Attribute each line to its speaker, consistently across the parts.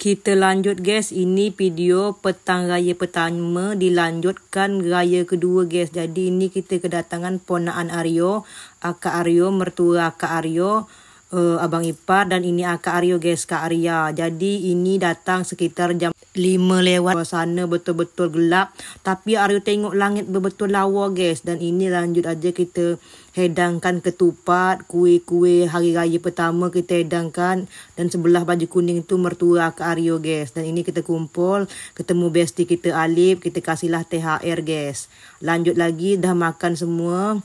Speaker 1: Kita lanjut guys, ini video petang raya pertama dilanjutkan raya kedua guys. Jadi ini kita kedatangan ponaan Aryo, akak Aryo, mertua akak Aryo, abang ipar, dan ini akak Aryo guys, Kak Arya. Jadi ini datang sekitar jam 5 lewat. Sana betul-betul gelap, tapi Aryo tengok langit betul lawa guys. Dan ini lanjut aja kita hedangkan ketupat, kuih-kuih hari raya pertama kita hedangkan. Dan sebelah baju kuning tu mertua Kak Aryo guys. Dan ini kita kumpul, ketemu bestie kita Alif, kita kasihlah THR guys. Lanjut lagi, dah makan semua.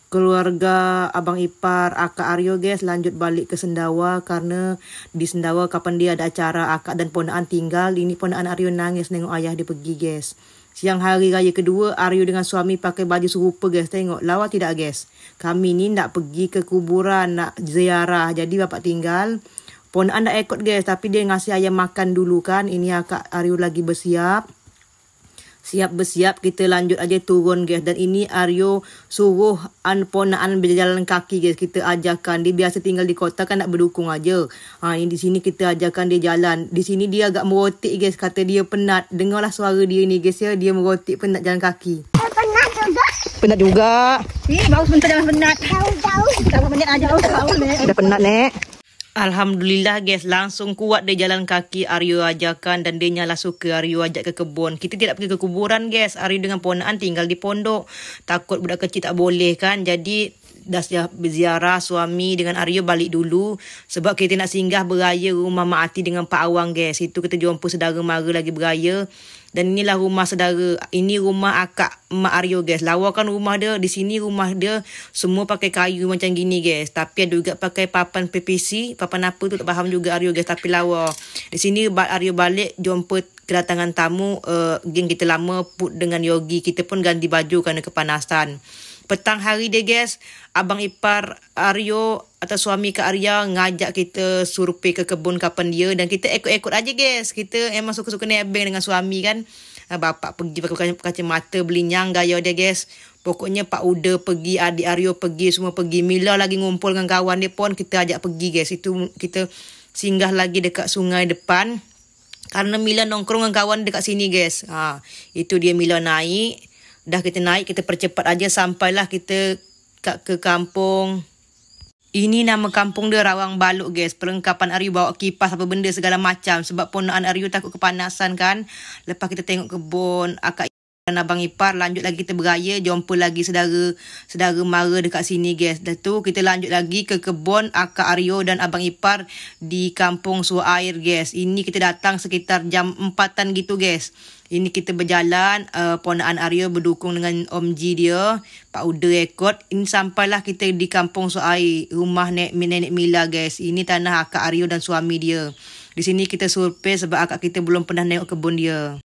Speaker 1: Keluarga abang ipar akak Aryo guys lanjut balik ke Sendawa, karena di Sendawa kapan dia ada acara akak dan ponaan tinggal. Ini ponaan Aryo nangis nengok ayah dia pergi guys. Siang hari raya kedua, Aryo dengan suami pakai baju serupa guys. Tengok lawa tidak guys? Kami ni nak pergi ke kuburan, nak ziarah. Jadi bapak tinggal, ponaan dah ikut guys, tapi dia ngasih ayam makan dulu kan. Ini akak Aryo lagi bersiap. Bersiap, kita lanjut aja turun guys. Dan ini Aryo suruh ponaan berjalan kaki guys. Kita ajarkan, dia biasa tinggal di kota kan, nak berdukung aja. Ini di sini kita ajarkan dia jalan. Di sini dia agak merotik guys, kata dia penat. Dengarlah suara dia ni guys ya, dia merotik penat jalan kaki. Penat juga.
Speaker 2: Baru sebentar jangan penat. Jauh. Berapa menit aja
Speaker 1: Dah penat nek. Alhamdulillah guys, langsung kuat dia jalan kaki. Aryo ajarkan dan dia nyala suka. Aryo ajak ke kebun. Kita tidak pergi ke kuburan guys. Aryo dengan ponaan tinggal di pondok. Takut budak kecil tak boleh kan. Jadi dah berziarah, suami dengan Aryo balik dulu. Sebab kita nak singgah beraya rumah Mak Ati dengan Pak Awang guys. Itu kita jumpa saudara mara lagi beraya. Dan inilah rumah saudara. Ini rumah akak Mak Aryo guys. Lawa kan rumah dia. Di sini rumah dia semua pakai kayu macam gini guys. Tapi ada juga pakai papan PVC. Papan apa tu tak faham juga Aryo guys. Tapi lawa. Di sini Aryo balik jumpa kedatangan tamu. Geng kita lama put dengan Yogi. Kita pun ganti baju kerana kepanasan. Petang hari dia guys, abang ipar Aryo atau suami Kak Arya ngajak kita survei ke kebun kapan dia. Dan kita ikut-ikut aja guys. Kita emang suka-suka nebeng dengan suami kan. Bapak pergi pakai kacamata belinyang gaya dia guys. Pokoknya Pak Uda pergi, adik Aryo pergi, semua pergi. Mila lagi ngumpul dengan kawan dia pun kita ajak pergi guys. Itu kita singgah lagi dekat sungai depan. Karena Mila nongkrong dengan kawan dekat sini guys. Itu dia Mila naik. Dah kita naik, kita percepat aja sampailah kita ke kampung. Ini nama kampung dia Rawang Baluk guys. Perlengkapan Aryo bawa kipas apa benda segala macam. Sebab ponaan Aryo takut kepanasan kan. Lepas kita tengok kebun, akak dan abang ipar, lanjut lagi kita beraya. Jumpa lagi saudara mara dekat sini guys. Dah tu kita lanjut lagi ke kebun akak Aryo dan abang ipar di kampung Suair guys. Ini kita datang sekitar jam 4-an gitu guys. Ini kita berjalan, ponaan Aryo berdukung dengan Om G dia, Pak Uda ikut. Ini sampailah kita di kampung Suair, rumah nenek Mila guys. Ini tanah akak Aryo dan suami dia. Di sini kita survei sebab akak kita belum pernah tengok kebun dia.